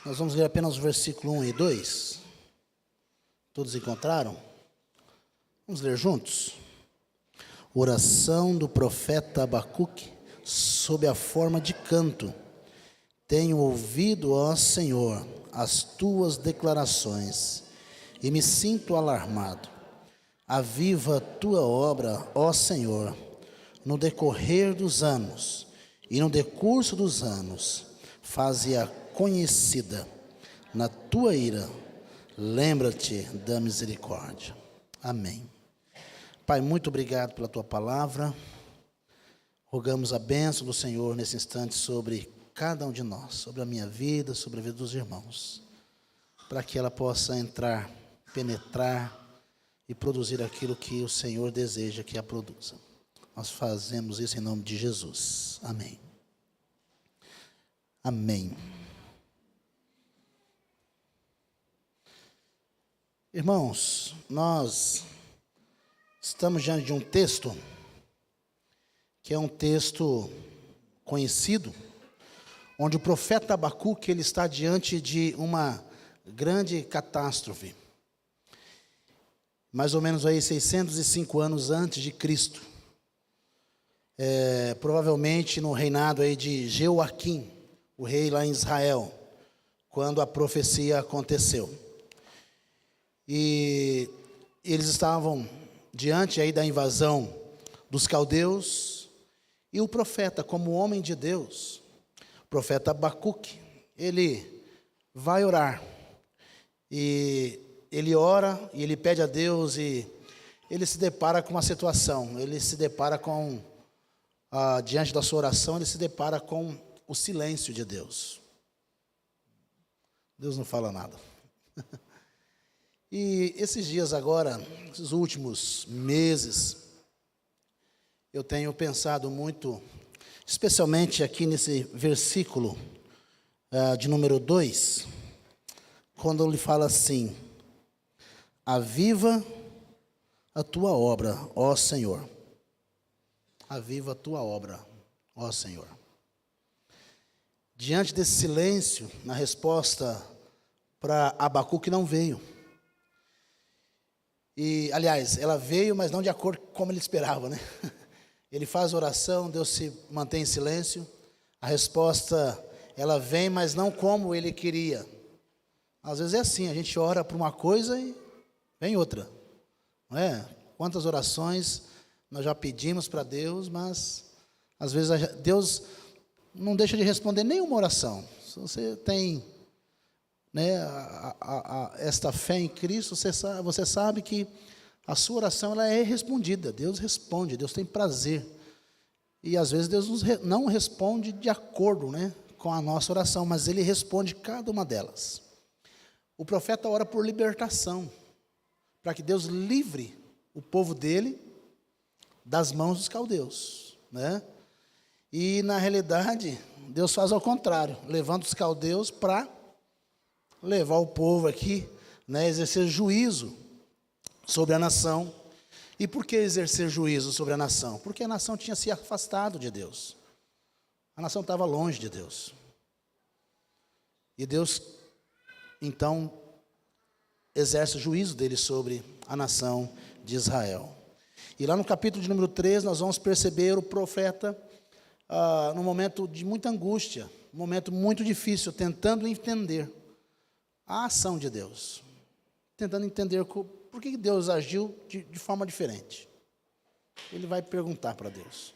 Nós vamos ler apenas o versículo 1 e 2. Todos encontraram? Vamos ler juntos? Oração do profeta Abacuque sob a forma de canto. Tenho ouvido, ó Senhor, as tuas declarações e me sinto alarmado. Aviva a tua obra, ó Senhor, no decorrer dos anos e no decurso dos anos, faze-a conhecida. Na tua ira, lembra-te da misericórdia. Amém. Pai, muito obrigado pela tua palavra. Rogamos a bênção do Senhor nesse instante sobre cada um de nós, sobre a minha vida, sobre a vida dos irmãos, para que ela possa entrar, penetrar e produzir aquilo que o Senhor deseja que a produza. Nós fazemos isso em nome de Jesus. Amém. Amém. Irmãos, nós estamos diante de um texto que é um texto conhecido, onde o profeta Abacuque ele está diante de uma grande catástrofe. Mais ou menos aí 605 anos antes de Cristo. Provavelmente no reinado aí de Jeoaquim, o rei lá em Israel, quando a profecia aconteceu. E eles estavam diante aí da invasão dos caldeus, e o profeta, como homem de Deus, o profeta Abacuque, ele vai orar, e ele ora, e ele pede a Deus, e ele se depara com uma situação, ele se depara com, diante da sua oração, ele se depara com o silêncio de Deus. Deus não fala nada. E esses dias agora, esses últimos meses, eu tenho pensado muito, especialmente aqui nesse versículo de número 2, quando ele fala assim: aviva a tua obra, ó Senhor. Aviva a tua obra, ó Senhor. Diante desse silêncio, na resposta para Abacuque não veio. E, aliás, ela veio, mas não de acordo com como ele esperava, né? Ele faz oração, Deus se mantém em silêncio. A resposta, ela vem, mas não como ele queria. Às vezes é assim, a gente ora por uma coisa e vem outra, não é? Quantas orações nós já pedimos para Deus, mas às vezes Deus não deixa de responder nenhuma oração. Se você tem, né, esta fé em Cristo, você sabe que a sua oração ela é respondida. Deus responde, Deus tem prazer. E às vezes Deus não responde de acordo, né, com a nossa oração, mas Ele responde cada uma delas. O profeta ora por libertação, para que Deus livre o povo dele das mãos dos caldeus, né? E na realidade, Deus faz ao contrário, levando os caldeus para levar o povo aqui, né, exercer juízo sobre a nação. E por que exercer juízo sobre a nação? Porque a nação tinha se afastado de Deus. A nação estava longe de Deus. E Deus, então, exerce o juízo dele sobre a nação de Israel. E lá no capítulo de número 3, nós vamos perceber o profeta num momento de muita angústia, um momento muito difícil, tentando entender a ação de Deus, tentando entender por que Deus agiu de forma diferente. Ele vai perguntar para Deus.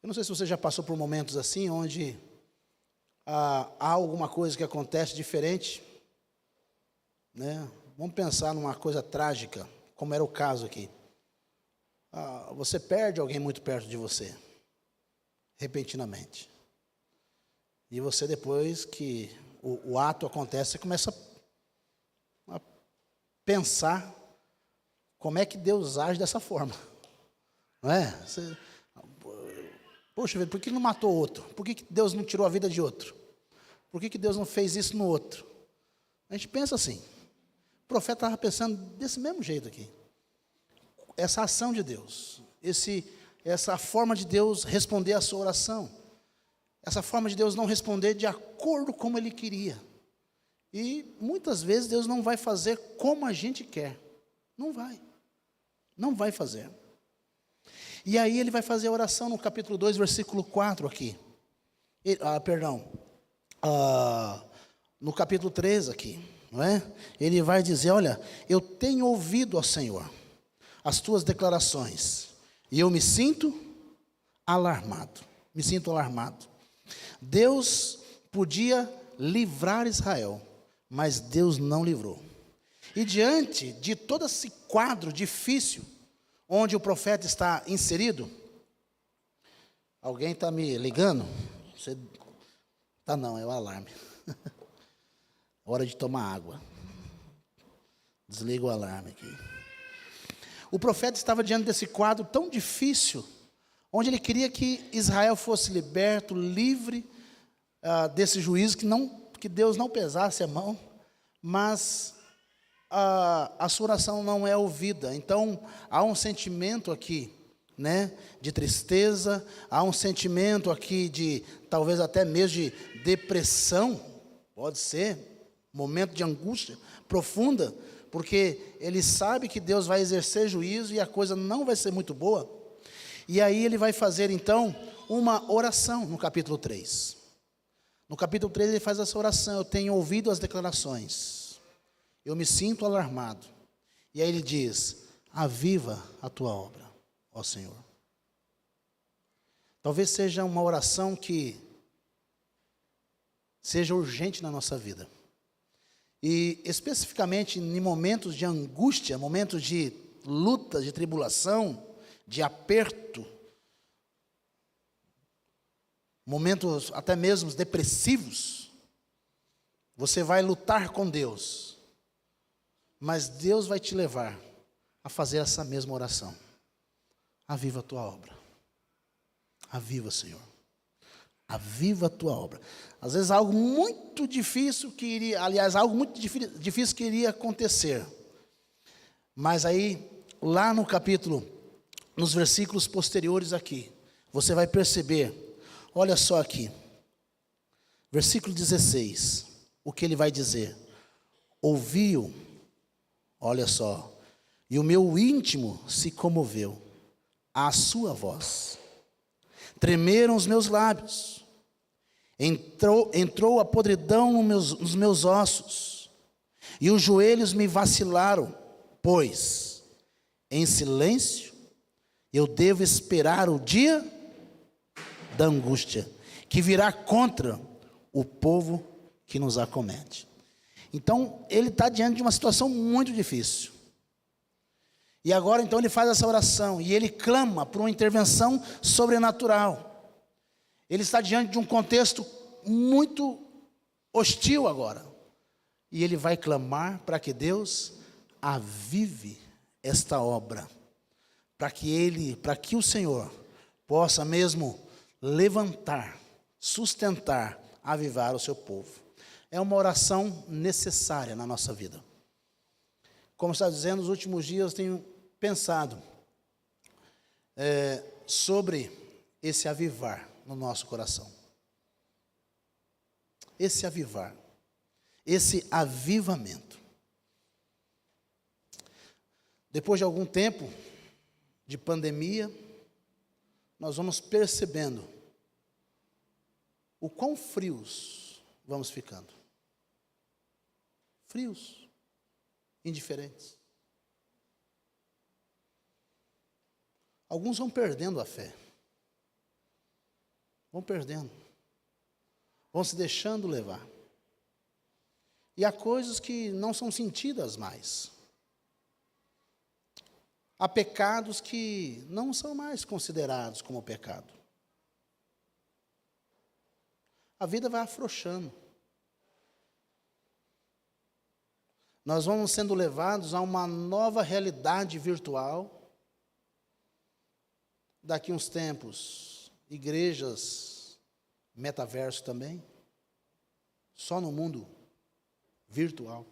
Eu não sei se você já passou por momentos assim, onde há alguma coisa que acontece diferente, né? Vamos pensar numa coisa trágica, como era o caso aqui. Você perde alguém muito perto de você, repentinamente. E você, depois que o ato acontece, você começa a pensar como é que Deus age dessa forma. Não é? Poxa, por que não matou outro? Por que Deus não tirou a vida de outro? Por que Deus não fez isso no outro? A gente pensa assim. O profeta estava pensando desse mesmo jeito aqui. Essa ação de Deus, essa forma de Deus responder à sua oração, essa forma de Deus não responder de acordo com como Ele queria. E muitas vezes Deus não vai fazer como a gente quer. Não vai. Não vai fazer. E aí Ele vai fazer a oração no capítulo 2, versículo 4 aqui. No capítulo 3 aqui, não é? Ele vai dizer, olha, eu tenho ouvido, ó Senhor, as tuas declarações, e eu me sinto alarmado. Me sinto alarmado. Deus podia livrar Israel, mas Deus não livrou. E diante de todo esse quadro difícil, onde o profeta está inserido, alguém está me ligando? Você... Tá não, é o alarme. Hora de tomar água. Desliga o alarme aqui. O profeta estava diante desse quadro tão difícil, onde ele queria que Israel fosse liberto, livre desse juízo, que Deus não pesasse a mão, mas a sua oração não é ouvida. Então, há um sentimento aqui, né, de tristeza, há um sentimento aqui de, talvez até mesmo de depressão, pode ser, momento de angústia profunda, porque ele sabe que Deus vai exercer juízo e a coisa não vai ser muito boa. E aí ele vai fazer então uma oração no capítulo 3. No capítulo 3 ele faz essa oração, eu tenho ouvido as declarações, eu me sinto alarmado. E aí ele diz, aviva a tua obra, ó Senhor. Talvez seja uma oração que seja urgente na nossa vida. E especificamente em momentos de angústia, momentos de luta, de tribulação, de aperto, momentos até mesmo depressivos, você vai lutar com Deus, mas Deus vai te levar a fazer essa mesma oração. Aviva a tua obra. Aviva, Senhor. Aviva a tua obra. Às vezes algo muito difícil que iria, aliás, algo muito difícil que iria acontecer. Mas aí, lá no capítulo, nos versículos posteriores aqui, você vai perceber, olha só aqui, versículo 16, o que ele vai dizer. Ouviu, olha só, e o meu íntimo se comoveu à sua voz. Tremeram os meus lábios, entrou a podridão nos meus ossos, e os joelhos me vacilaram, pois em silêncio eu devo esperar o dia da angústia, que virá contra o povo que nos acomete. Então, ele está diante de uma situação muito difícil. E agora, então, ele faz essa oração, e ele clama por uma intervenção sobrenatural. Ele está diante de um contexto muito hostil agora. E ele vai clamar para que Deus avive esta obra. Para que o Senhor possa mesmo levantar, sustentar, avivar o seu povo. É uma oração necessária na nossa vida. Como está dizendo, nos últimos dias eu tenho pensado sobre esse avivar no nosso coração. Esse avivar, esse avivamento. Depois de algum tempo de pandemia, nós vamos percebendo o quão frios vamos ficando. Frios, indiferentes. Alguns vão perdendo a fé. Vão perdendo. Vão se deixando levar. E há coisas que não são sentidas mais. Há pecados que não são mais considerados como pecado. A vida vai afrouxando. Nós vamos sendo levados a uma nova realidade virtual. Daqui uns tempos, igrejas, metaverso também. Só no mundo virtual.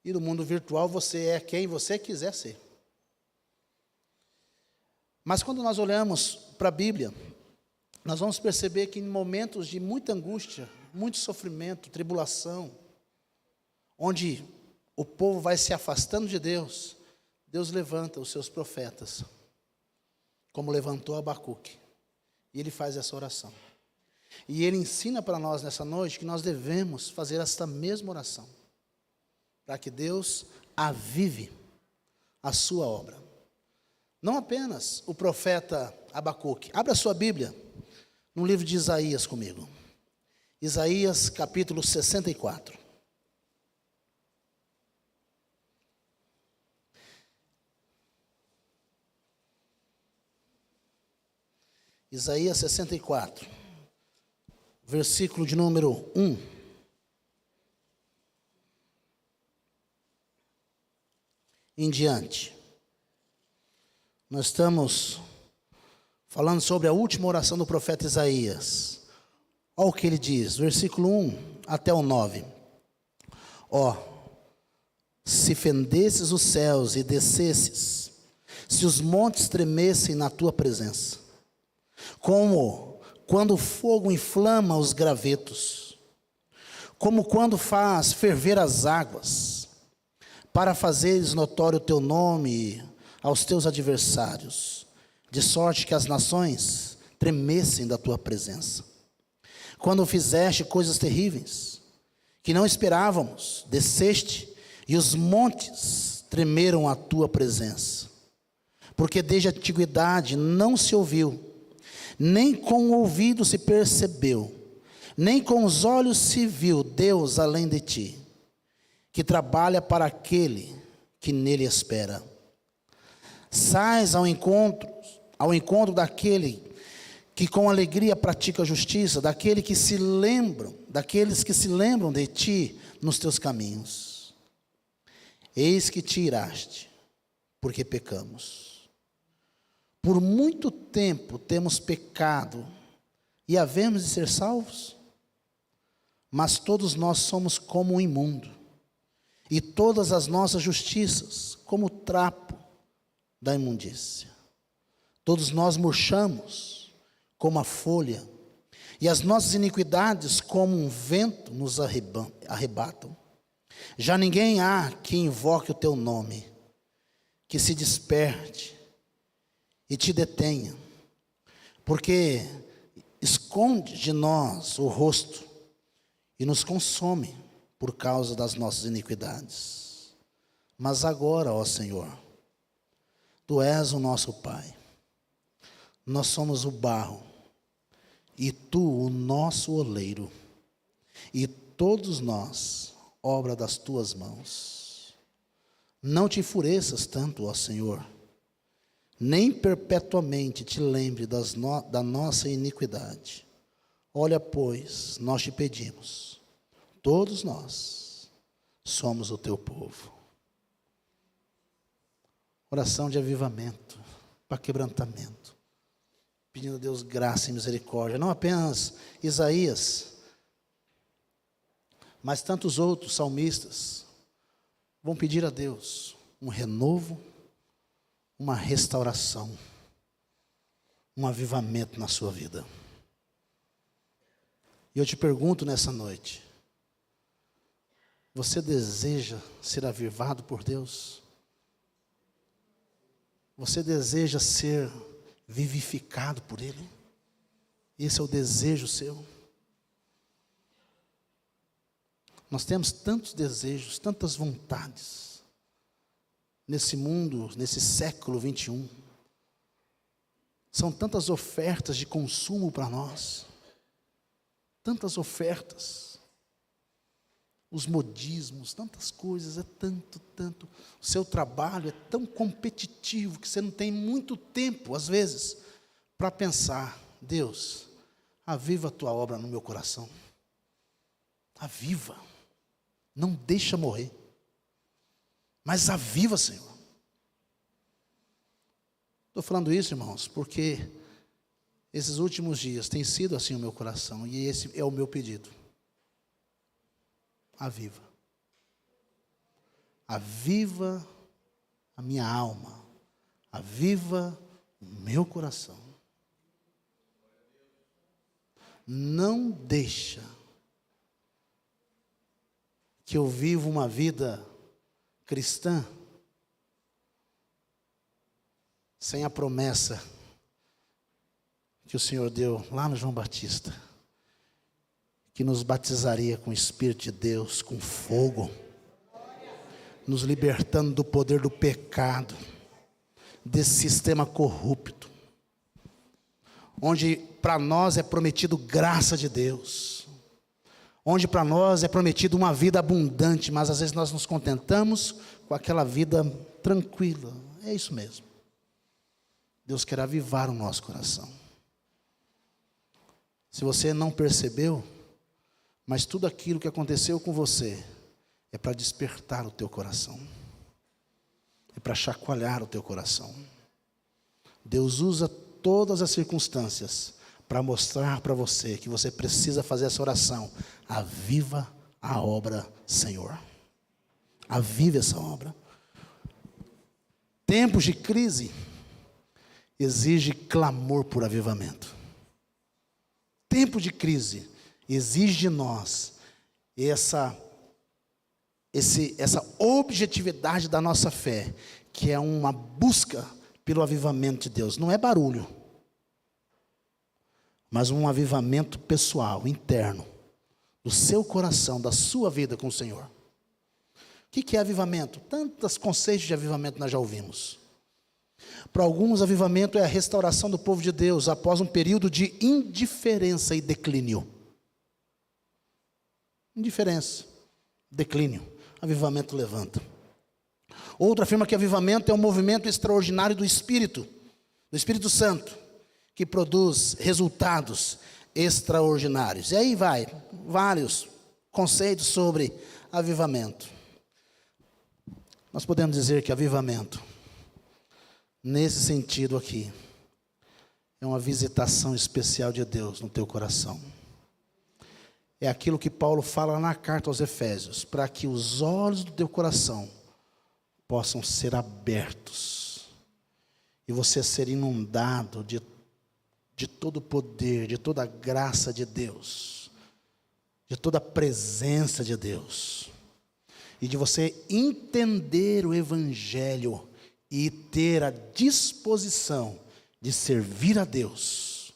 E no mundo virtual você é quem você quiser ser. Mas quando nós olhamos para a Bíblia, nós vamos perceber que em momentos de muita angústia, muito sofrimento, tribulação, onde o povo vai se afastando de Deus, Deus levanta os seus profetas, como levantou Abacuque, e ele faz essa oração. E ele ensina para nós nessa noite que nós devemos fazer esta mesma oração, para que Deus avive a sua obra. Não apenas o profeta Abacuque. Abra sua Bíblia no livro de Isaías comigo. Isaías capítulo 64. Isaías 64, versículo de número 1. Em diante. Nós estamos falando sobre a última oração do profeta Isaías. Olha o que ele diz, versículo 1 até o 9. Ó, se fendesses os céus e descesses, se os montes tremessem na tua presença, como quando o fogo inflama os gravetos, como quando faz ferver as águas, para fazeres notório o teu nome aos teus adversários, de sorte que as nações tremessem da tua presença. Quando fizeste coisas terríveis, que não esperávamos, desceste, e os montes tremeram à tua presença. Porque desde a antiguidade não se ouviu, nem com o ouvido se percebeu, nem com os olhos se viu Deus além de ti, que trabalha para aquele que nele espera. Sais ao encontro daquele que com alegria pratica a justiça, daqueles que se lembram de ti nos teus caminhos. Eis que te iraste, porque pecamos. Por muito tempo temos pecado e havemos de ser salvos? Mas todos nós somos como um imundo, e todas as nossas justiças como o trapo da imundícia. Todos nós murchamos como a folha, e as nossas iniquidades como um vento nos arrebatam. Já ninguém há que invoque o teu nome, que se desperte e te detenha, porque esconde de nós o rosto e nos consome por causa das nossas iniquidades. Mas agora, ó Senhor, Tu és o nosso Pai, nós somos o barro, e Tu o nosso oleiro, e todos nós, obra das Tuas mãos. Não te enfureças tanto, ó Senhor, nem perpetuamente te lembre da nossa iniquidade. Olha, pois, nós te pedimos, todos nós somos o teu povo. Oração de avivamento, para quebrantamento, pedindo a Deus graça e misericórdia. Não apenas Isaías, mas tantos outros salmistas vão pedir a Deus um renovo, uma restauração, um avivamento na sua vida. E eu te pergunto nessa noite, você deseja ser avivado por Deus? Você deseja ser vivificado por Ele? Esse é o desejo seu? Nós temos tantos desejos, tantas vontades, nesse mundo, nesse século 21, são tantas ofertas de consumo para nós, tantas ofertas, os modismos, tantas coisas, é tanto, o seu trabalho é tão competitivo, que você não tem muito tempo, às vezes, para pensar, Deus, aviva a Tua obra no meu coração, aviva, não deixa morrer, mas aviva, Senhor. Estou falando isso, irmãos, porque esses últimos dias tem sido assim o meu coração, e esse é o meu pedido. Aviva. Aviva a minha alma. Aviva o meu coração. não deixa que eu viva uma vida cristã sem a promessa que o Senhor deu lá no João Batista, que nos batizaria com o Espírito de Deus, com fogo, nos libertando do poder do pecado, desse sistema corrupto, onde para nós é prometido graça de Deus, onde para nós é prometido uma vida abundante, mas às vezes nós nos contentamos com aquela vida tranquila. É isso mesmo. Deus quer avivar o nosso coração. Se você não percebeu, mas tudo aquilo que aconteceu com você é para despertar o teu coração, é para chacoalhar o teu coração. Deus usa todas as circunstâncias para mostrar para você que você precisa fazer essa oração. Aviva a obra, Senhor. Aviva essa obra. Tempos de crise exige clamor por avivamento. Tempo de crise exige de nós essa objetividade da nossa fé, que é uma busca pelo avivamento de Deus. Não é barulho, mas um avivamento pessoal, interno, do seu coração, da sua vida com o Senhor. O que é avivamento? Tantos conceitos de avivamento nós já ouvimos. Para alguns, avivamento é a restauração do povo de Deus após um período de indiferença e declínio. Indiferença, declínio. Avivamento levanta. Outro afirma que avivamento é um movimento extraordinário do Espírito Santo, que produz resultados extraordinários. E aí vai, vários conceitos sobre avivamento. Nós podemos dizer que avivamento, nesse sentido aqui, é uma visitação especial de Deus no teu coração. É aquilo que Paulo fala na carta aos Efésios, para que os olhos do teu coração possam ser abertos, e você ser inundado de todo o poder, de toda a graça de Deus, de toda a presença de Deus, e de você entender o Evangelho, e ter a disposição de servir a Deus,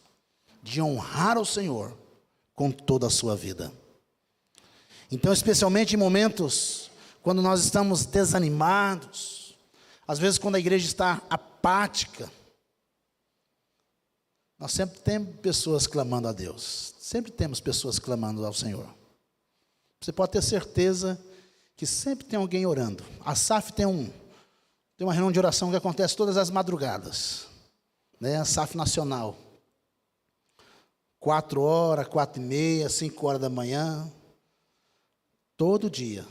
de honrar o Senhor com toda a sua vida. Então, especialmente em momentos quando nós estamos desanimados, às vezes quando a igreja está apática, nós sempre temos pessoas clamando a Deus, sempre temos pessoas clamando ao Senhor. Você pode ter certeza que sempre tem alguém orando. A SAF tem uma reunião de oração que acontece todas as madrugadas, né? A SAF Nacional, 4 horas, 4h30, 5 horas da manhã, todo dia,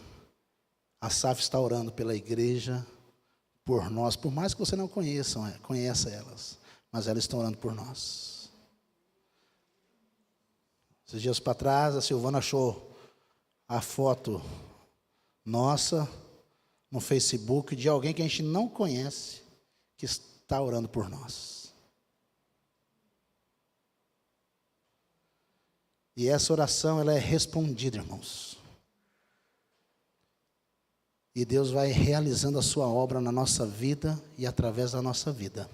a SAF está orando pela igreja, por nós, por mais que você não conheça elas, mas elas estão orando por nós. Esses dias para trás, a Silvana achou a foto nossa no Facebook de alguém que a gente não conhece, que está orando por nós. E essa oração, ela é respondida, irmãos. E Deus vai realizando a sua obra na nossa vida e através da nossa vida.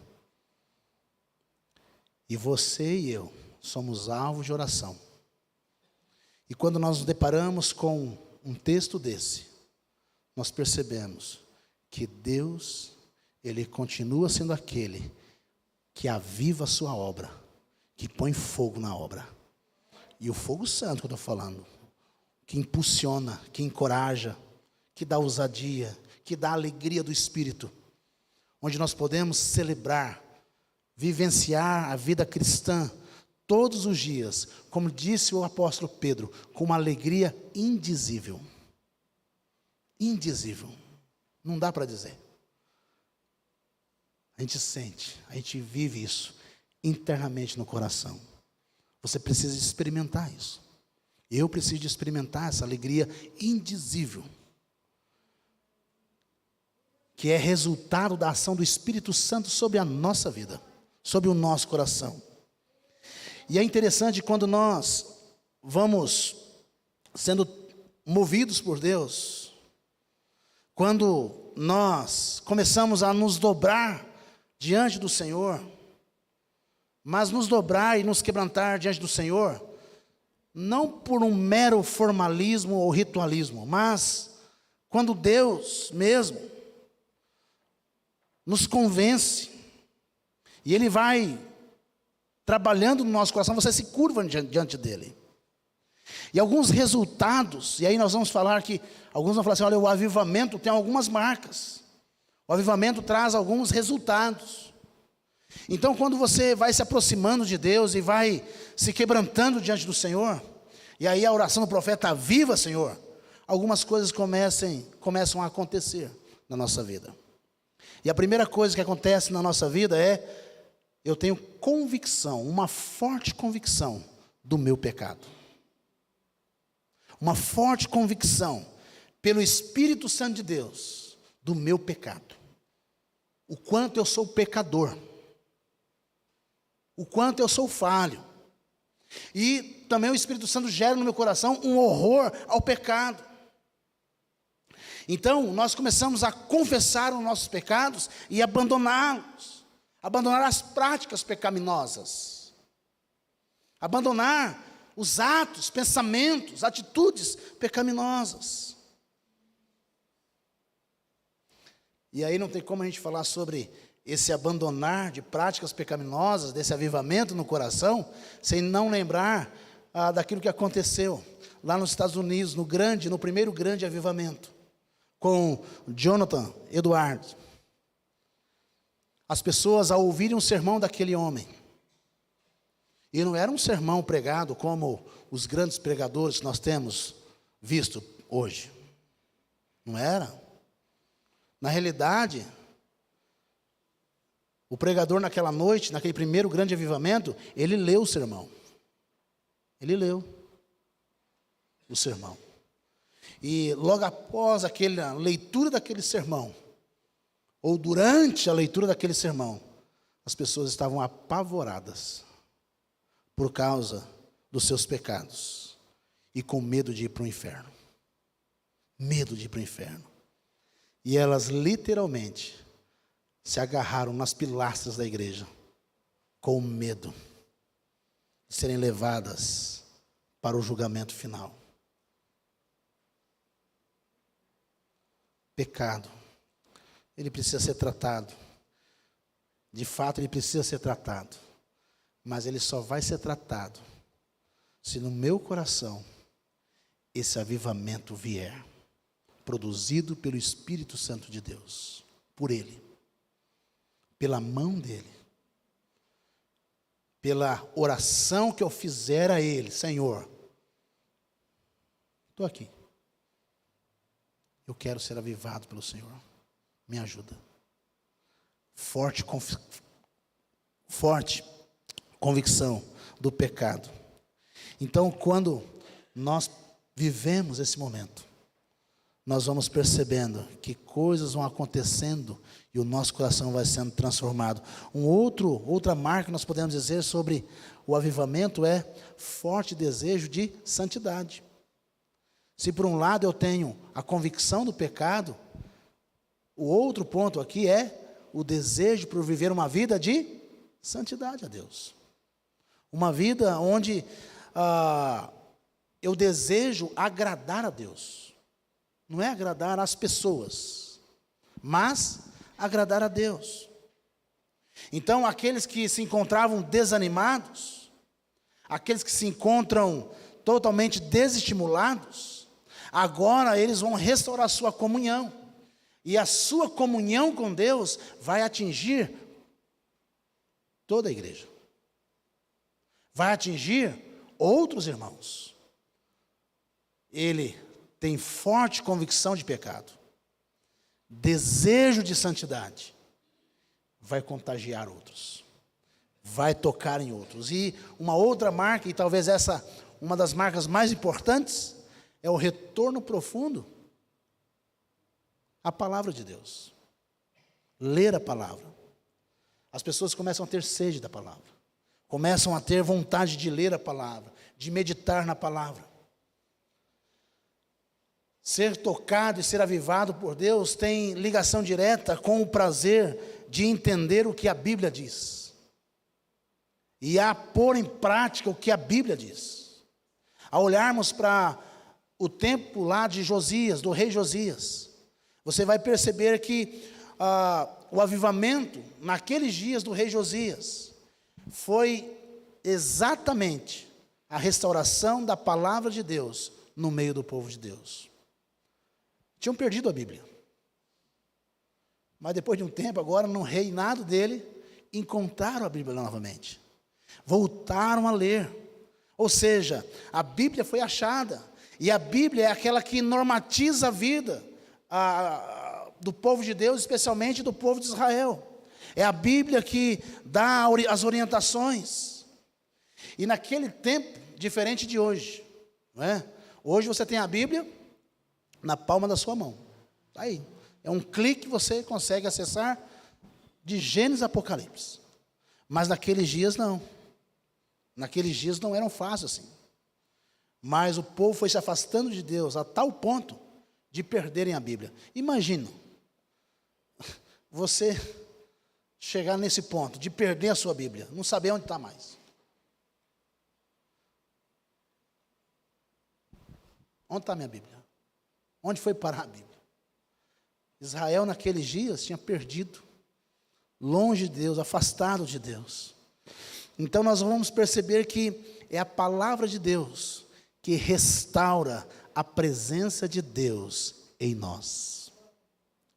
E você e eu somos alvos de oração. E quando nós nos deparamos com um texto desse, nós percebemos que Deus, Ele continua sendo aquele que aviva a sua obra, que põe fogo na obra. E o fogo santo que eu estou falando, que impulsiona, que encoraja, que dá ousadia, que dá alegria do Espírito, onde nós podemos celebrar, vivenciar a vida cristã todos os dias, como disse o apóstolo Pedro, com uma alegria indizível. Indizível, não dá para dizer. A gente sente, a gente vive isso internamente no coração. Você precisa de experimentar isso. Eu preciso de experimentar essa alegria indizível, que é resultado da ação do Espírito Santo sobre a nossa vida, sobre o nosso coração. E é interessante quando nós vamos sendo movidos por Deus, quando nós começamos a nos dobrar diante do Senhor, mas nos dobrar e nos quebrantar diante do Senhor, não por um mero formalismo ou ritualismo, mas quando Deus mesmo nos convence, e Ele vai trabalhando no nosso coração, você se curva diante dEle. E alguns resultados, e aí nós vamos falar que, alguns vão falar assim, olha, o avivamento tem algumas marcas. O avivamento traz alguns resultados. Então, quando você vai se aproximando de Deus e vai se quebrantando diante do Senhor, e aí a oração do profeta, aviva, Senhor, algumas coisas começam a acontecer na nossa vida. E a primeira coisa que acontece na nossa vida é, eu tenho convicção, uma forte convicção do meu pecado. Uma forte convicção, pelo Espírito Santo de Deus, do meu pecado. O quanto eu sou pecador. O quanto eu sou falho. E também o Espírito Santo gera no meu coração um horror ao pecado. Então, nós começamos a confessar os nossos pecados e abandoná-los. Abandonar as práticas pecaminosas. Abandonar os atos, pensamentos, atitudes pecaminosas. E aí não tem como a gente falar sobre esse abandonar de práticas pecaminosas, desse avivamento no coração, sem não lembrar daquilo que aconteceu lá nos Estados Unidos, no primeiro grande avivamento, com Jonathan Edwards. As pessoas, ao ouvirem um sermão daquele homem, e não era um sermão pregado como os grandes pregadores que nós temos visto hoje. Não era. Na realidade, o pregador naquela noite, naquele primeiro grande avivamento, ele leu o sermão. Ele leu o sermão. E logo após a leitura daquele sermão, ou durante a leitura daquele sermão, as pessoas estavam apavoradas por causa dos seus pecados e com medo de ir para o inferno. Medo de ir para o inferno. E elas literalmente se agarraram nas pilastras da igreja com medo de serem levadas para o julgamento final. Pecado, ele precisa ser tratado. De fato, ele precisa ser tratado. Mas ele só vai ser tratado se no meu coração esse avivamento vier, produzido pelo Espírito Santo de Deus, por Ele, pela mão dEle, pela oração que eu fizer a Ele, Senhor, estou aqui, eu quero ser avivado pelo Senhor, me ajuda. Forte convicção do pecado. Então, quando nós vivemos esse momento, nós vamos percebendo que coisas vão acontecendo e o nosso coração vai sendo transformado. Outra marca que nós podemos dizer sobre o avivamento é forte desejo de santidade. Se por um lado eu tenho a convicção do pecado, o outro ponto aqui é o desejo por viver uma vida de santidade a Deus. Uma vida onde eu desejo agradar a Deus. Não é agradar as pessoas, mas agradar a Deus. Então, aqueles que se encontravam desanimados, aqueles que se encontram totalmente desestimulados, agora eles vão restaurar sua comunhão. E a sua comunhão com Deus vai atingir toda a igreja. Vai atingir outros irmãos. Ele tem forte convicção de pecado, desejo de santidade, vai contagiar outros, vai tocar em outros. E uma outra marca, e talvez essa, uma das marcas mais importantes, é o retorno profundo à palavra de Deus. Ler a palavra. As pessoas começam a ter sede da palavra, começam a ter vontade de ler a palavra, de meditar na palavra. Ser tocado e ser avivado por Deus tem ligação direta com o prazer de entender o que a Bíblia diz e a pôr em prática o que a Bíblia diz. Ao olharmos para o tempo lá de Josias, do rei Josias, você vai perceber que o avivamento naqueles dias do rei Josias foi exatamente a restauração da palavra de Deus no meio do povo de Deus. Tinham perdido a Bíblia, mas depois de um tempo, agora no reinado dele, encontraram a Bíblia novamente, voltaram a ler, ou seja, a Bíblia foi achada, e a Bíblia é aquela que normatiza a vida do povo de Deus, especialmente do povo de Israel. É a Bíblia que dá as orientações. E naquele tempo, diferente de hoje, não é? Hoje você tem a Bíblia na palma da sua mão. Está aí. É um clique que você consegue acessar de Gênesis a Apocalipse. Mas naqueles dias não. Naqueles dias não eram fáceis assim. Mas o povo foi se afastando de Deus a tal ponto de perderem a Bíblia. Imagina você chegar nesse ponto de perder a sua Bíblia, não saber onde está mais. Onde está a minha Bíblia? Onde foi parar a Bíblia? Israel naqueles dias tinha perdido, longe de Deus, afastado de Deus. Então nós vamos perceber que é a palavra de Deus que restaura a presença de Deus em nós.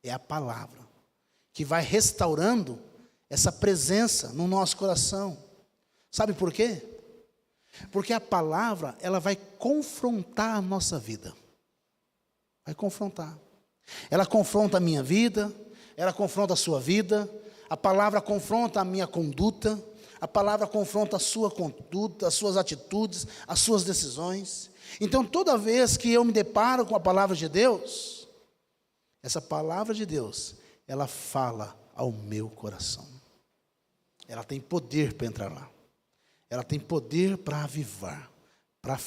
É a palavra que vai restaurando essa presença no nosso coração. Sabe por quê? Porque a palavra, ela vai confrontar a nossa vida. Vai confrontar. Ela confronta a minha vida, ela confronta a sua vida, a palavra confronta a minha conduta, a palavra confronta a sua conduta, as suas atitudes, as suas decisões. Então, toda vez que eu me deparo com a palavra de Deus, essa palavra de Deus, ela fala ao meu coração. Ela tem poder para entrar lá. Ela tem poder para avivar, para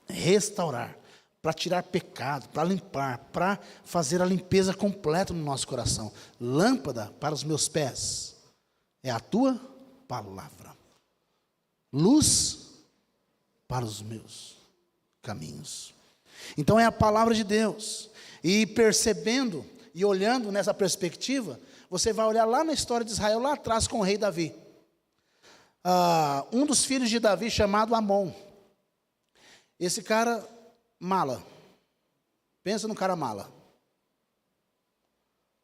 restaurar, para tirar pecado, para limpar, para fazer a limpeza completa no nosso coração. Lâmpada para os meus pés é a tua palavra. Luz para os meus caminhos. Então é a palavra de Deus. E percebendo e olhando nessa perspectiva, você vai olhar lá na história de Israel, lá atrás com o rei Davi. Um dos filhos de Davi chamado Amon. Esse cara mala. Pensa no cara mala.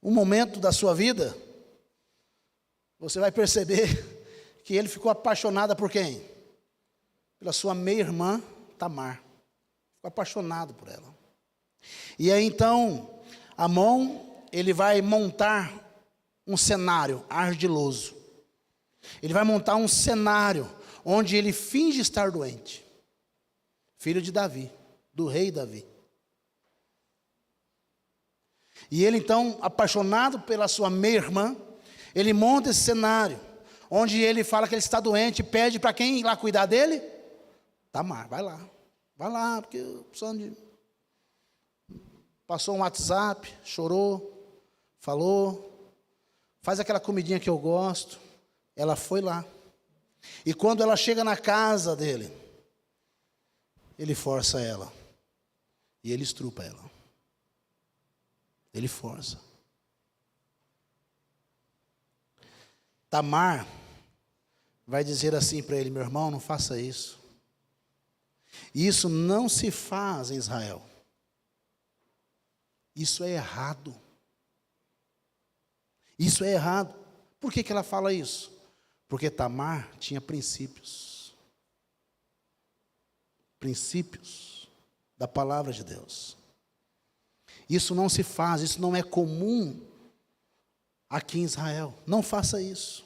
Um momento da sua vida, você vai perceber que ele ficou apaixonado por quem? Pela sua meia-irmã Tamar. Ficou apaixonado por ela. E aí então, Amon, ele vai montar um cenário ardiloso. Ele vai montar um cenário onde ele finge estar doente. Filho de Davi, do rei Davi. E ele então, apaixonado pela sua meia-irmã, ele monta esse cenário, onde ele fala que ele está doente, pede para quem ir lá cuidar dele? Tamar, vai lá, porque eu precisando de... Passou um WhatsApp, chorou, falou, faz aquela comidinha que eu gosto. Ela foi lá. E quando ela chega na casa dele, ele força ela. E ele estrupa ela. Ele força. Tamar vai dizer assim para ele: meu irmão, não faça isso. Isso não se faz em Israel. Isso é errado. Isso é errado. Por que ela fala isso? Porque Tamar tinha princípios. Princípios da palavra de Deus. Isso não se faz, isso não é comum aqui em Israel. Não faça isso.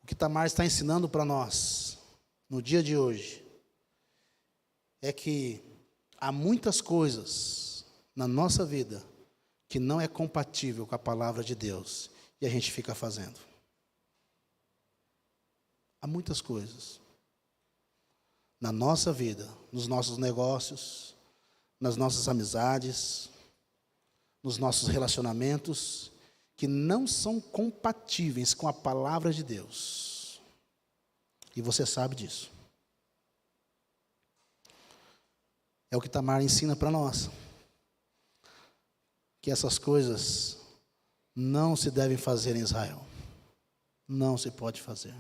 O que Tamar está ensinando para nós, no dia de hoje, é que há muitas coisas na nossa vida que não é compatível com a palavra de Deus, e a gente fica fazendo. a muitas coisas na nossa vida, nos nossos negócios, nas nossas amizades, nos nossos relacionamentos, que não são compatíveis com a palavra de Deus. E você sabe disso. É o que Tamar ensina para nós. Que essas coisas não se devem fazer em Israel. Não se pode fazer.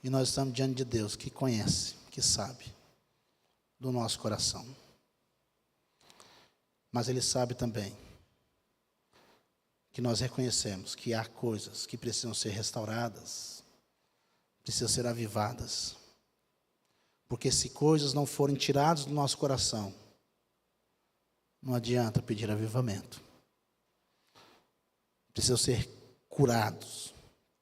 E nós estamos diante de Deus, que conhece, que sabe do nosso coração. Mas Ele sabe também que nós reconhecemos que há coisas que precisam ser restauradas, precisam ser avivadas. Porque se coisas não forem tiradas do nosso coração, não adianta pedir avivamento. Precisam ser curados,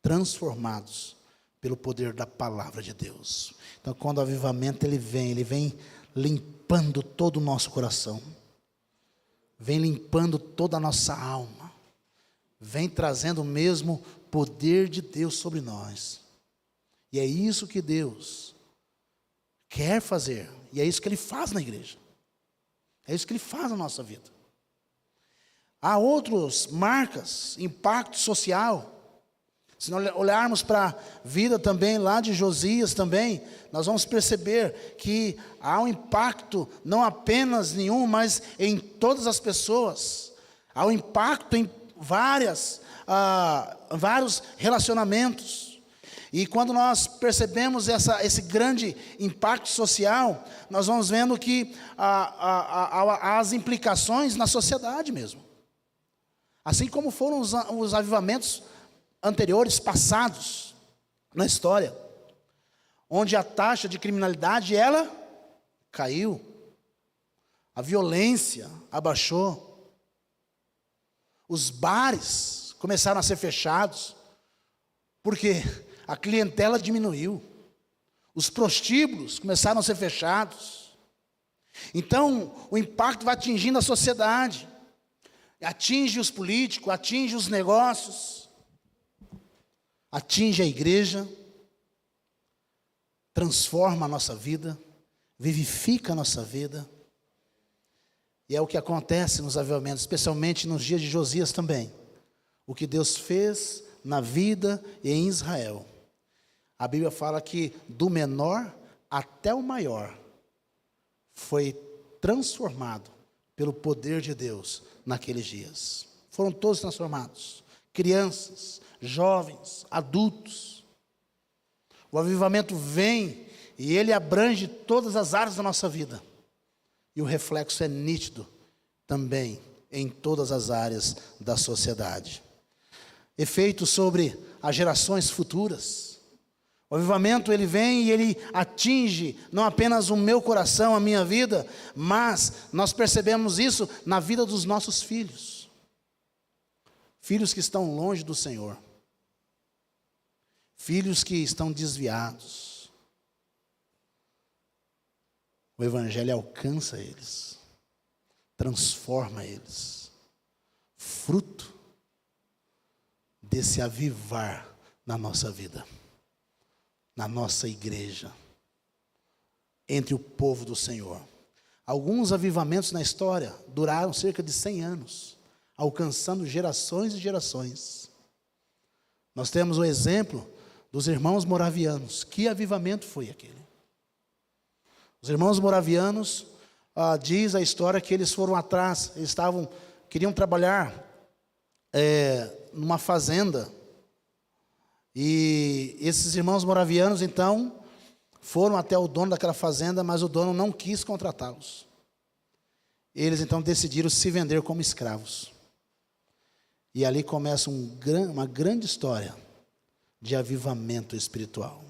transformados pelo poder da palavra de Deus. Então, quando o avivamento ele vem limpando todo o nosso coração, vem limpando toda a nossa alma, vem trazendo o mesmo poder de Deus sobre nós. E é isso que Deus quer fazer, e é isso que Ele faz na igreja. É isso que Ele faz na nossa vida. Há outras marcas, impacto social. Se nós olharmos para a vida também lá de Josias também, nós vamos perceber que há um impacto não apenas nenhum, mas em todas as pessoas. Há um impacto em vários relacionamentos. E quando nós percebemos esse grande impacto social, nós vamos vendo que há as implicações na sociedade mesmo. Assim como foram os avivamentos anteriores, passados, na história, onde a taxa de criminalidade, ela caiu, a violência abaixou, os bares começaram a ser fechados, porque a clientela diminuiu, os prostíbulos começaram a ser fechados. Então, o impacto vai atingindo a sociedade, atinge os políticos, atinge os negócios, atinge a igreja, transforma a nossa vida, vivifica a nossa vida. E é o que acontece nos avivamentos, especialmente nos dias de Josias também. O que Deus fez na vida e em Israel. A Bíblia fala que do menor até o maior foi transformado pelo poder de Deus naqueles dias. Foram todos transformados. Crianças, jovens, adultos. O avivamento vem e ele abrange todas as áreas da nossa vida. E o reflexo é nítido também em todas as áreas da sociedade. Efeito sobre as gerações futuras. O avivamento ele vem e ele atinge não apenas o meu coração, a minha vida, mas nós percebemos isso na vida dos nossos filhos. Filhos que estão longe do Senhor. Filhos que estão desviados. O Evangelho alcança eles, transforma eles, fruto desse avivar na nossa vida, na nossa igreja, entre o povo do Senhor. Alguns avivamentos na história duraram cerca de 100 anos, alcançando gerações e gerações. Nós temos o exemplo dos irmãos moravianos. Que avivamento foi aquele? Os irmãos moravianos, diz a história que eles foram atrás, eles queriam trabalhar numa fazenda, e esses irmãos moravianos então foram até o dono daquela fazenda, mas o dono não quis contratá-los. Eles então decidiram se vender como escravos, e ali começa uma grande história de avivamento espiritual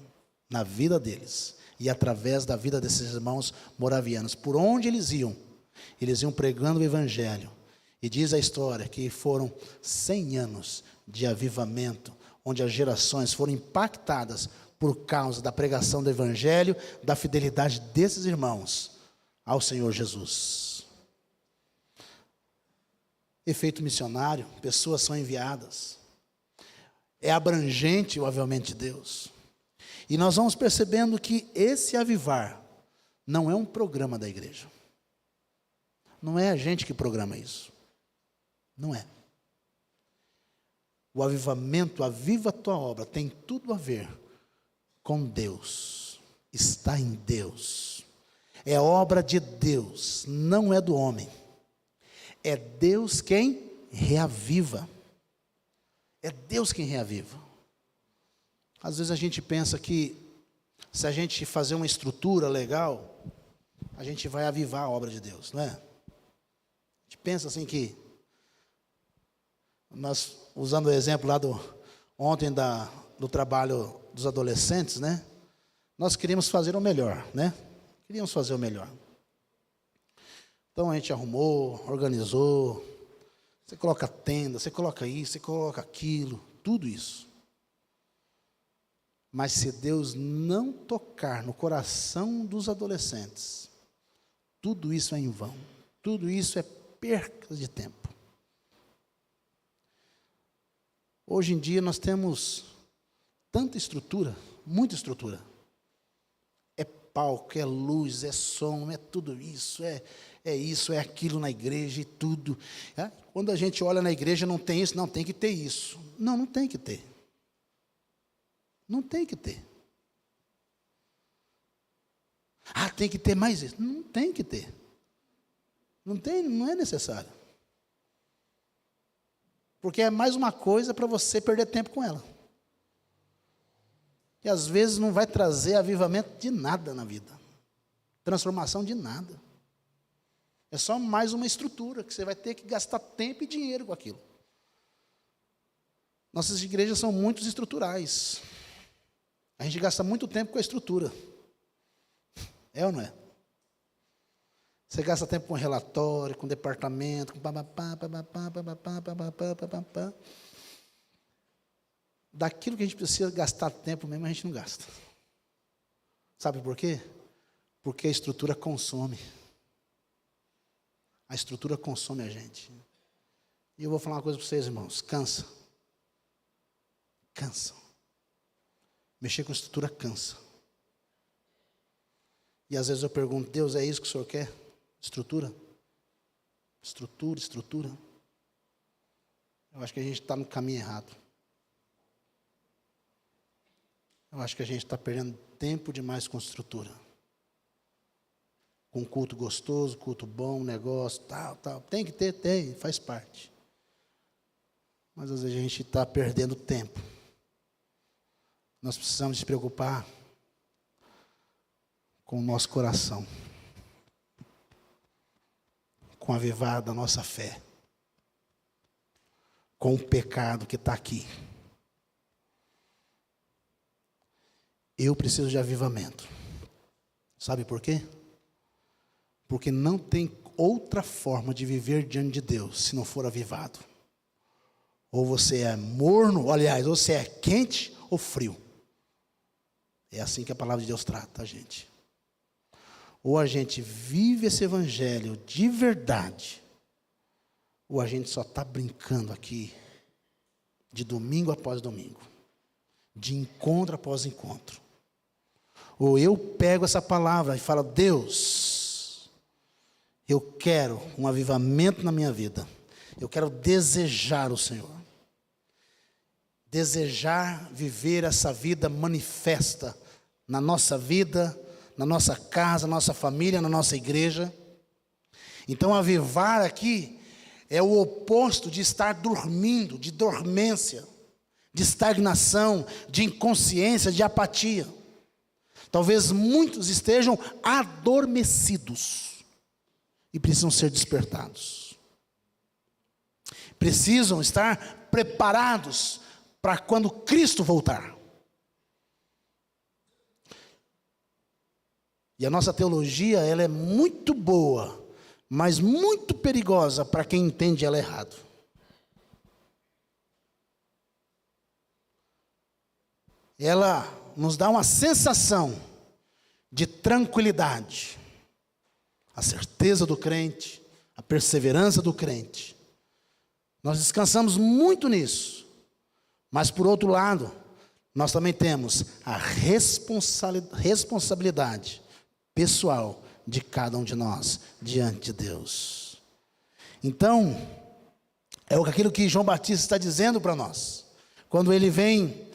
na vida deles e através da vida desses irmãos moravianos. Por onde eles iam pregando o Evangelho. E diz a história que foram 100 anos de avivamento, onde as gerações foram impactadas por causa da pregação do Evangelho, da fidelidade desses irmãos ao Senhor Jesus. Efeito missionário, pessoas são enviadas. É abrangente o avivamento de Deus. E nós vamos percebendo que esse avivar não é um programa da igreja. Não é a gente que programa isso. Não é. O avivamento, aviva a tua obra, tem tudo a ver com Deus. Está em Deus. É obra de Deus, não é do homem. É Deus quem reaviva. É Deus quem reaviva. Às vezes a gente pensa que se a gente fazer uma estrutura legal, a gente vai avivar a obra de Deus, não é? A gente pensa assim que nós, usando o exemplo lá ontem do trabalho dos adolescentes, né? Nós queríamos fazer o melhor, né? Queríamos fazer o melhor. Então a gente arrumou, organizou. Você coloca tenda, você coloca isso, você coloca aquilo, tudo isso. Mas se Deus não tocar no coração dos adolescentes, tudo isso é em vão. Tudo isso é perca de tempo. Hoje em dia nós temos tanta estrutura, muita estrutura. É palco, é luz, é som, é tudo isso, isso, é aquilo na igreja e tudo. Quando a gente olha na igreja, não tem isso, não, tem que ter isso. Não, não tem que ter. Não tem que ter. Tem que ter mais isso. Não tem que ter. Não tem, não é necessário. Porque é mais uma coisa para você perder tempo com ela. E às vezes não vai trazer avivamento de nada na vida. Transformação de nada. É só mais uma estrutura que você vai ter que gastar tempo e dinheiro com aquilo. Nossas igrejas são muito estruturais. A gente gasta muito tempo com a estrutura. É ou não é? Você gasta tempo com relatório, com departamento, com daquilo que a gente precisa gastar tempo mesmo, a gente não gasta. Sabe por quê? Porque a estrutura consome. A estrutura consome a gente. E eu vou falar uma coisa para vocês, irmãos. Cansa. Cansa. Mexer com estrutura cansa. E às vezes eu pergunto, Deus, é isso que o Senhor quer? Estrutura? Estrutura. Eu acho que a gente está no caminho errado. Eu acho que a gente está perdendo tempo demais com estrutura. Com culto gostoso, culto bom, negócio, tal. Tem que ter, faz parte. Mas às vezes a gente está perdendo tempo. Nós precisamos se preocupar com o nosso coração. Com a avivar da nossa fé. Com o pecado que está aqui. Eu preciso de avivamento. Sabe por quê? Porque não tem outra forma de viver diante de Deus se não for avivado. Ou você é morno, aliás, ou você é quente ou frio. É assim que a palavra de Deus trata a gente. Ou a gente vive esse evangelho de verdade, ou a gente só está brincando aqui, de domingo após domingo, de encontro após encontro. Ou eu pego essa palavra e falo, Deus, eu quero um avivamento na minha vida. Eu quero desejar o Senhor. Desejar viver essa vida manifesta na nossa vida, na nossa casa, na nossa família, na nossa igreja. Então, avivar aqui é o oposto de estar dormindo, de dormência, de estagnação, de inconsciência, de apatia. Talvez muitos estejam adormecidos e precisam ser despertados. Precisam estar preparados para quando Cristo voltar. E a nossa teologia, ela é muito boa, mas muito perigosa para quem entende ela errado. Ela nos dá uma sensação de tranquilidade, a certeza do crente, a perseverança do crente. Nós descansamos muito nisso, mas por outro lado, nós também temos a responsabilidade pessoal de cada um de nós diante de Deus. Então, é aquilo que João Batista está dizendo para nós, quando ele vem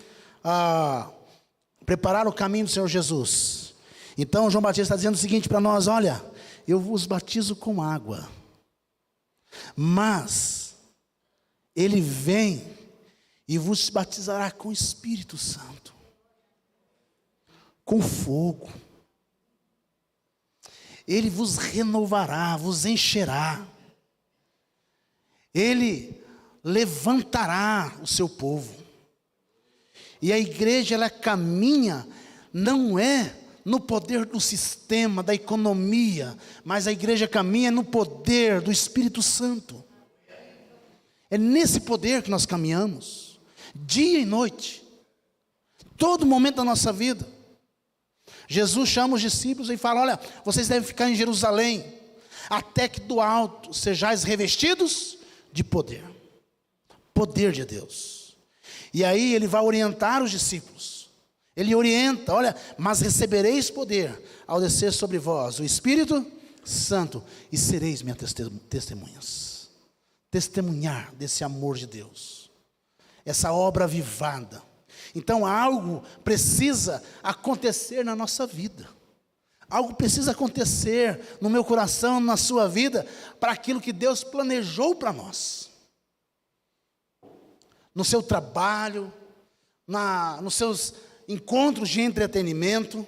preparar o caminho do Senhor Jesus. Então, João Batista está dizendo o seguinte para nós: olha, eu vos batizo com água, mas ele vem e vos batizará com o Espírito Santo, com fogo. Ele vos renovará, vos encherá. Ele levantará o seu povo. E a igreja, ela caminha, não é no poder do sistema, da economia, mas a igreja caminha no poder do Espírito Santo. É nesse poder que nós caminhamos, dia e noite, todo momento da nossa vida. Jesus chama os discípulos e fala: olha, vocês devem ficar em Jerusalém, até que do alto sejais revestidos de poder. Poder de Deus. E aí ele vai orientar os discípulos. Ele orienta: olha, mas recebereis poder ao descer sobre vós o Espírito Santo, e sereis minhas testemunhas. Testemunhar desse amor de Deus, essa obra avivada. Então algo precisa acontecer na nossa vida. Algo precisa acontecer no meu coração, na sua vida, para aquilo que Deus planejou para nós. No seu trabalho, nos seus encontros de entretenimento,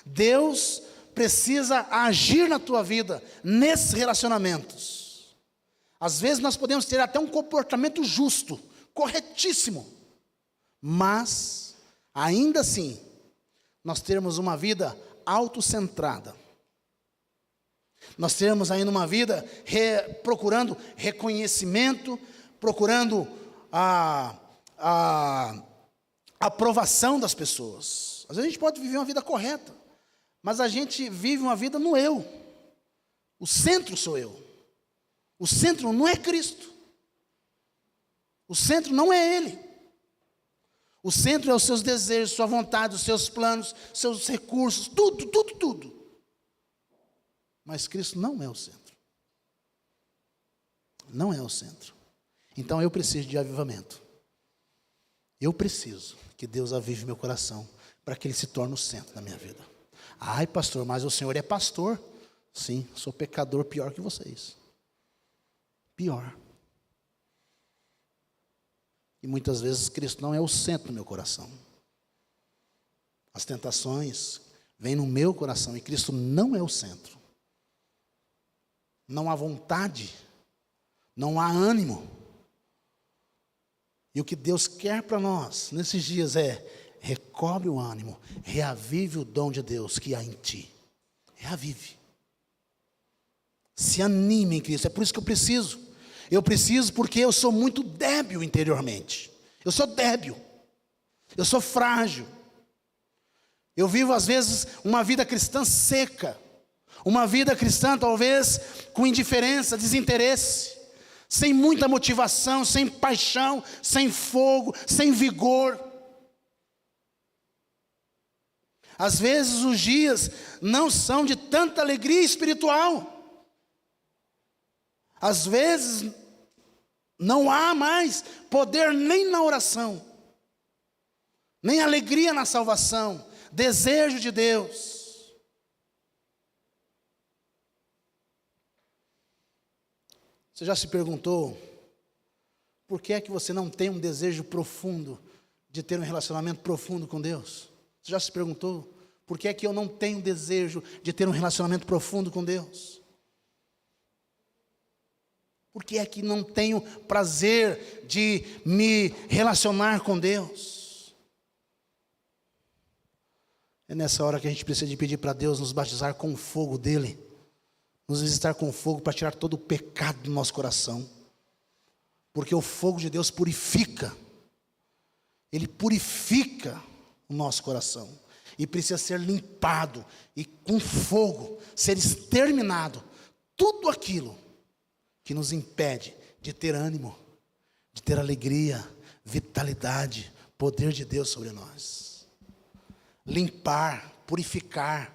Deus precisa agir na tua vida, nesses relacionamentos. Às vezes nós podemos ter até um comportamento justo, corretíssimo, mas, ainda assim, nós termos uma vida autocentrada. Nós termos ainda uma vida procurando reconhecimento, procurando a aprovação das pessoas. Às vezes a gente pode viver uma vida correta, mas a gente vive uma vida no eu. O centro sou eu. O centro não é Cristo. O centro não é Ele. O centro é os seus desejos, sua vontade, os seus planos, seus recursos, tudo. Mas Cristo não é o centro. Não é o centro. Então eu preciso de avivamento. Eu preciso que Deus avive meu coração, para que Ele se torne o centro da minha vida. Ai, pastor, mas o Senhor é pastor. Sim, sou pecador pior que vocês. Pior. E muitas vezes Cristo não é o centro do meu coração. As tentações vêm no meu coração e Cristo não é o centro. Não há vontade, não há ânimo. E o que Deus quer para nós nesses dias é: recobre o ânimo, reavive o dom de Deus que há em ti. Reavive. Se anime em Cristo. É por isso que eu preciso. Eu preciso porque eu sou muito débil interiormente. Eu sou débil. Eu sou frágil. Eu vivo às vezes uma vida cristã seca. Uma vida cristã talvez com indiferença, desinteresse. Sem muita motivação, sem paixão, sem fogo, sem vigor. Às vezes os dias não são de tanta alegria espiritual. Às vezes não há mais poder nem na oração, nem alegria na salvação, desejo de Deus. Você já se perguntou por que é que você não tem um desejo profundo de ter um relacionamento profundo com Deus? Você já se perguntou por que é que eu não tenho desejo de ter um relacionamento profundo com Deus? Por que é que não tenho prazer de me relacionar com Deus? É nessa hora que a gente precisa de pedir para Deus nos batizar com o fogo dEle. Nos visitar com fogo para tirar todo o pecado do nosso coração. Porque o fogo de Deus purifica. Ele purifica o nosso coração. E precisa ser limpado. E com fogo ser exterminado. Tudo aquilo que nos impede de ter ânimo, de ter alegria, vitalidade, Poder de Deus sobre nós. Limpar, purificar,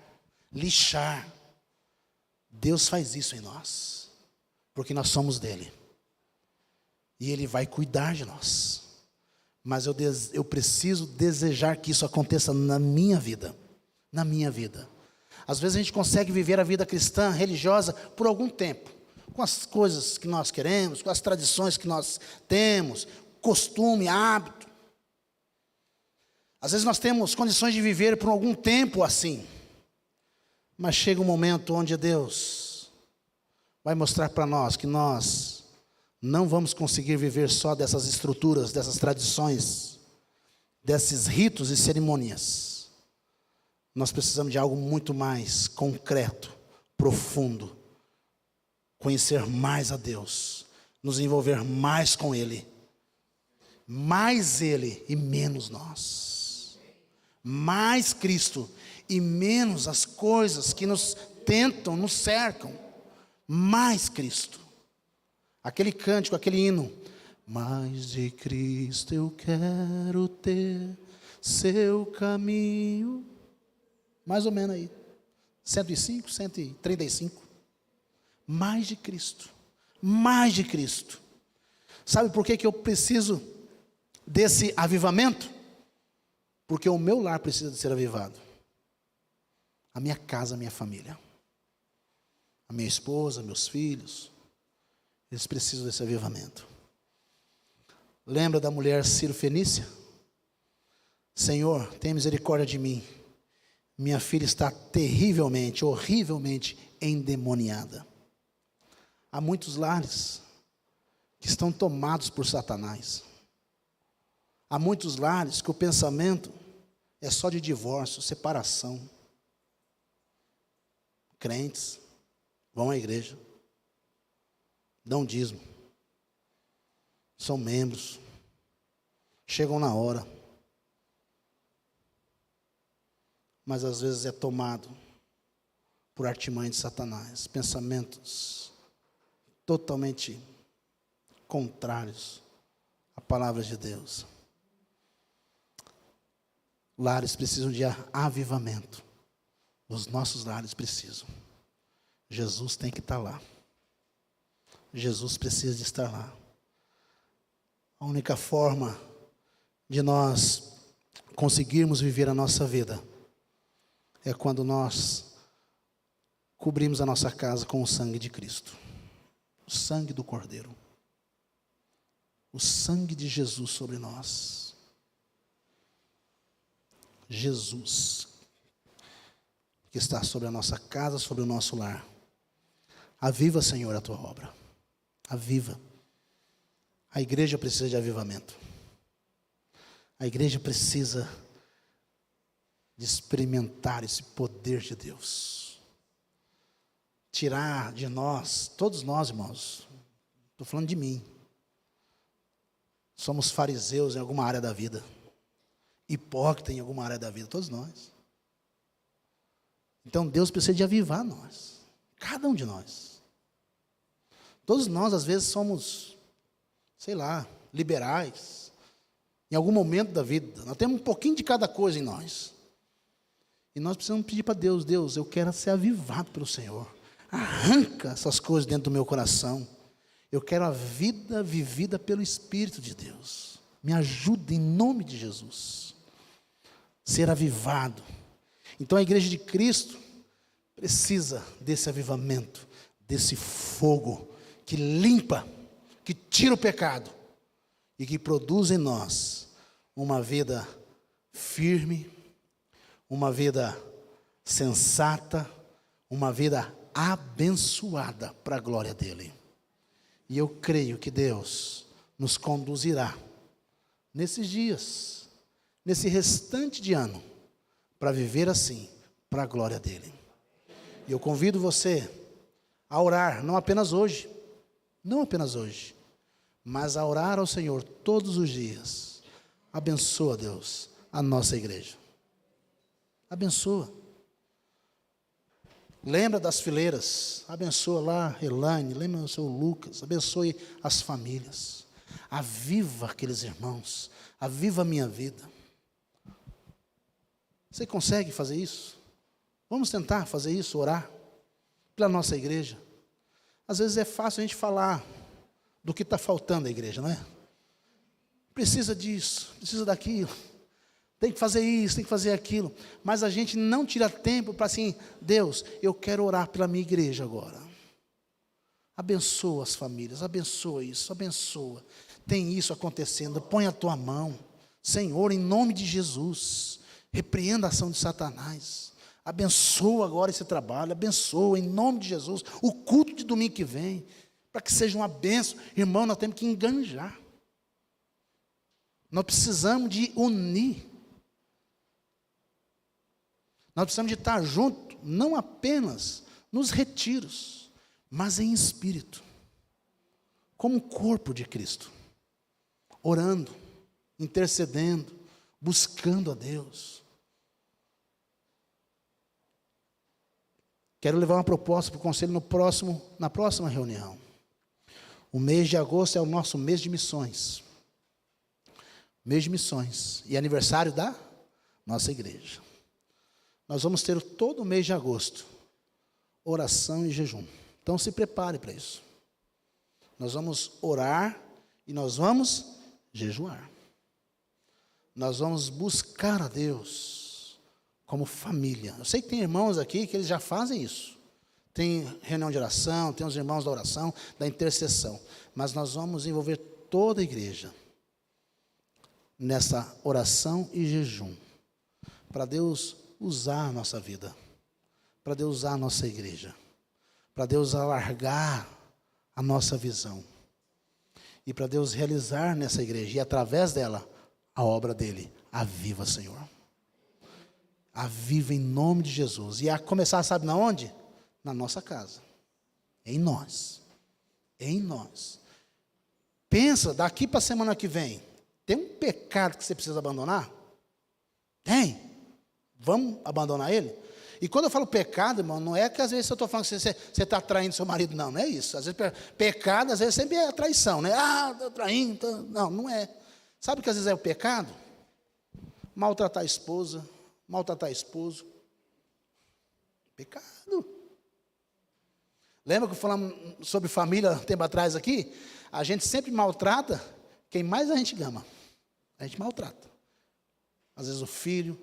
lixar. Deus faz isso em nós, porque nós somos dele. E ele vai cuidar de nós. Mas eu preciso desejar que isso aconteça na minha vida. Na minha vida. Às vezes a gente consegue viver a vida cristã, religiosa, por algum tempo. Com as coisas que nós queremos, com as tradições que nós temos, costume, hábito. Às vezes nós temos condições de viver por algum tempo assim. Mas chega um momento onde Deus vai mostrar para nós que nós não vamos conseguir viver só dessas estruturas, dessas tradições, desses ritos e cerimônias. Nós precisamos de algo muito mais concreto, profundo. Conhecer mais a Deus, nos envolver mais com Ele. Mais Ele e menos nós. Mais Cristo e menos as coisas que nos tentam, nos cercam. Mais Cristo. Aquele cântico, aquele hino. Mais de Cristo eu quero ter, seu caminho. Mais ou menos aí. 105, 135. Mais de Cristo. Mais de Cristo. Sabe por que eu preciso desse avivamento? Porque o meu lar precisa de ser avivado. A minha casa, a minha família. A minha esposa, meus filhos. Eles precisam desse avivamento. Lembra da mulher Ciro-fenícia? Senhor, tenha misericórdia de mim. Minha filha está terrivelmente, horrivelmente endemoniada. Há muitos lares que estão tomados por Satanás. Há muitos lares que o pensamento é só de divórcio, separação. Crentes vão à igreja, dão dízimo, são membros, chegam na hora, mas às vezes é tomado por artimanha de Satanás, pensamentos totalmente contrários à palavra de Deus. Lares precisam de avivamento. Os nossos lares precisam. Jesus tem que estar lá. Jesus precisa de estar lá. A única forma de nós conseguirmos viver a nossa vida é quando nós cobrimos a nossa casa com o sangue de Cristo. O sangue do Cordeiro. O sangue de Jesus sobre nós. Jesus, que está sobre a nossa casa, sobre o nosso lar. Aviva, Senhor, a tua obra. Aviva. A igreja precisa de avivamento. A igreja precisa de experimentar esse poder de Deus. Tirar de nós, todos nós, irmãos, estou falando de mim. Somos fariseus em alguma área da vida. Hipócrita em alguma área da vida, todos nós. Então Deus precisa de avivar nós. Cada um de nós. Todos nós, às vezes, somos, sei lá, liberais. Em algum momento da vida. Nós temos um pouquinho de cada coisa em nós. E nós precisamos pedir para Deus: Deus, eu quero ser avivado pelo Senhor. Arranca essas coisas dentro do meu coração. Eu quero a vida vivida pelo Espírito de Deus. Me ajuda em nome de Jesus. Ser avivado. Então a igreja de Cristo precisa desse avivamento, desse fogo que limpa, que tira o pecado e que produz em nós uma vida firme, uma vida sensata, uma vida abençoada para a glória dele. E eu creio que Deus nos conduzirá nesses dias, nesse restante de ano, para viver assim, para a glória dele. E eu convido você a orar, não apenas hoje, mas a orar ao Senhor todos os dias. Abençoa, Deus, a nossa igreja. Abençoa. Lembra das fileiras, abençoa lá Elaine, lembra o seu Lucas, abençoe as famílias. Aviva aqueles irmãos, Aviva a minha vida. Você consegue fazer isso? Vamos tentar fazer isso, orar pela nossa igreja. Às vezes é fácil a gente falar do que está faltando à igreja, não é? Precisa disso, precisa daquilo, tem que fazer isso, tem que fazer aquilo, mas a gente não tira tempo para assim, Deus, eu quero orar pela minha igreja agora. Abençoa as famílias, abençoa isso, abençoa. Tem isso acontecendo, põe a tua mão, Senhor, em nome de Jesus, repreenda a ação de Satanás, abençoa agora esse trabalho, abençoa em nome de Jesus, o culto de domingo que vem, para que seja uma bênção. Irmão, nós temos que enganjar, nós precisamos de unir, nós precisamos de estar junto, não apenas nos retiros, mas em espírito, como corpo de Cristo, orando, intercedendo, buscando a Deus. Quero levar uma proposta para o conselho na próxima reunião. O mês de agosto é o nosso mês de missões. Mês de missões. E aniversário da nossa igreja. Nós vamos ter todo o mês de agosto oração e jejum. Então se prepare para isso. Nós vamos orar e nós vamos jejuar. Nós vamos buscar a Deus como família. Eu sei que tem irmãos aqui que eles já fazem isso. Tem reunião de oração, tem os irmãos da oração, da intercessão. Mas nós vamos envolver toda a igreja nessa oração e jejum, para Deus usar a nossa vida, para Deus usar a nossa igreja, para Deus alargar a nossa visão, e para Deus realizar nessa igreja, e através dela, a obra dele. Aviva, Senhor. Aviva em nome de Jesus. E a começar, sabe na onde? Na nossa casa. Em nós. Em nós. Pensa, daqui para a semana que vem, tem um pecado que você precisa abandonar? Tem. Vamos abandonar ele? E quando eu falo pecado, irmão, não é que às vezes eu estou falando que você está traindo seu marido, não, não é isso. Às vezes pecado, às vezes sempre é traição, né? Ah, estou traindo, não, não é. Sabe o que às vezes é o pecado? Maltratar a esposa, maltratar esposo. Pecado. Lembra que falamos sobre família um tempo atrás aqui? A gente sempre maltrata quem mais a gente ama. A gente maltrata. Às vezes o filho.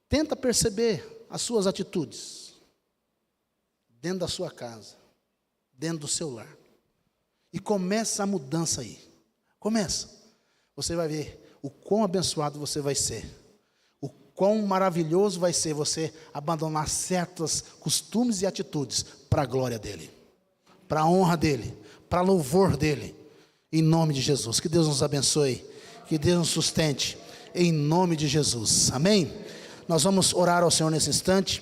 Tenta perceber as suas atitudes dentro da sua casa, dentro do seu lar. E começa a mudança aí. Começa. Você vai ver o quão abençoado você vai ser. O quão maravilhoso vai ser você abandonar certos costumes e atitudes para a glória dele, para a honra dele, para louvor dele. Em nome de Jesus. Que Deus nos abençoe. Que Deus nos sustente. Em nome de Jesus. Amém? Nós vamos orar ao Senhor nesse instante,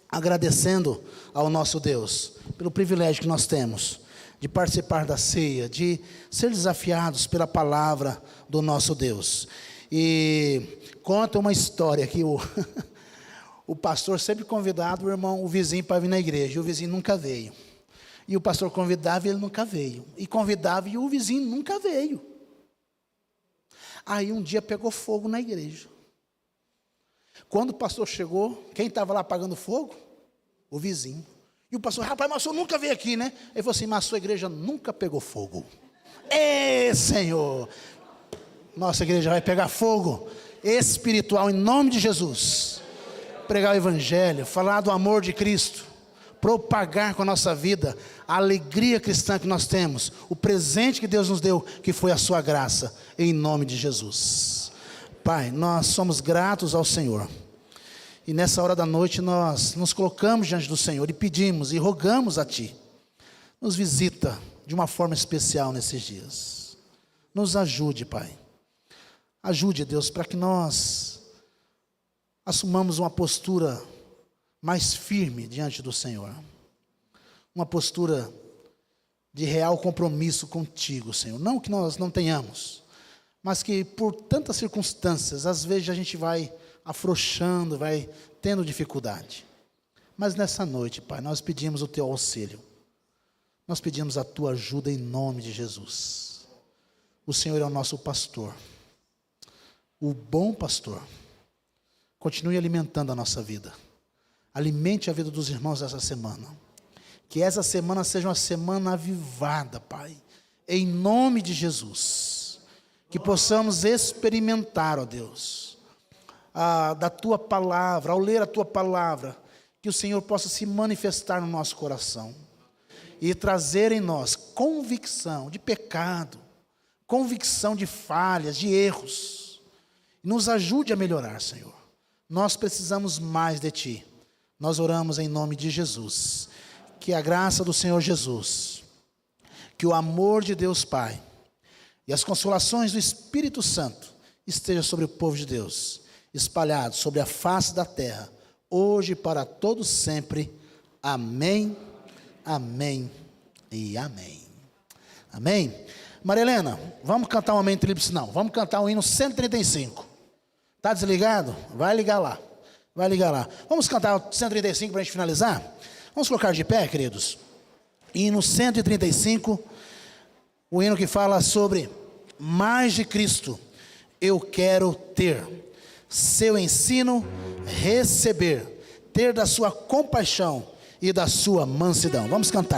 agradecendo ao nosso Deus, pelo privilégio que nós temos, de participar da ceia, de ser desafiados pela palavra do nosso Deus. E conta uma história que o pastor sempre convidava o vizinho para vir na igreja, e o vizinho nunca veio. E o pastor convidava e ele nunca veio. E convidava e o vizinho nunca veio. Aí um dia pegou fogo na igreja. Quando o pastor chegou, quem estava lá apagando fogo? O vizinho. E o pastor, rapaz, mas o senhor nunca veio aqui, né? Ele falou assim, mas a sua igreja nunca pegou fogo. Ê, Senhor! Nossa igreja vai pegar fogo espiritual em nome de Jesus. Pregar o evangelho, falar do amor de Cristo, propagar com a nossa vida a alegria cristã que nós temos, o presente que Deus nos deu, que foi a sua graça, em nome de Jesus. Pai, nós somos gratos ao Senhor, e nessa hora da noite nós nos colocamos diante do Senhor e pedimos e rogamos a Ti, nos visita de uma forma especial nesses dias, nos ajude, Pai, ajude, Deus, para que nós assumamos uma postura mais firme diante do Senhor, uma postura de real compromisso contigo, Senhor. Não que nós não tenhamos, mas que por tantas circunstâncias, às vezes a gente vai afrouxando, vai tendo dificuldade. Mas nessa noite, Pai, nós pedimos o Teu auxílio, nós pedimos a Tua ajuda em nome de Jesus. O Senhor é o nosso pastor, o bom pastor. Continue alimentando a nossa vida. Alimente a vida dos irmãos essa semana. Que essa semana seja uma semana avivada, Pai. Em nome de Jesus. Que possamos experimentar, ó Deus, da Tua palavra, ao ler a Tua palavra, que o Senhor possa se manifestar no nosso coração. E trazer em nós convicção de pecado, convicção de falhas, de erros. Nos ajude a melhorar, Senhor. Nós precisamos mais de Ti. Nós oramos em nome de Jesus. Que a graça do Senhor Jesus, que o amor de Deus Pai e as consolações do Espírito Santo estejam sobre o povo de Deus, espalhados sobre a face da terra, hoje e para todos sempre. Amém, amém e amém. Amém? Maria Helena, vamos cantar um amém tríplice? Não, vamos cantar o hino 135. Está desligado? Vai ligar lá. Vai ligar lá. Vamos cantar o 135 para a gente finalizar? Vamos colocar de pé, queridos. Hino 135, o hino que fala sobre mais de Cristo. Eu quero ter seu ensino, receber, ter da sua compaixão e da sua mansidão. Vamos cantar.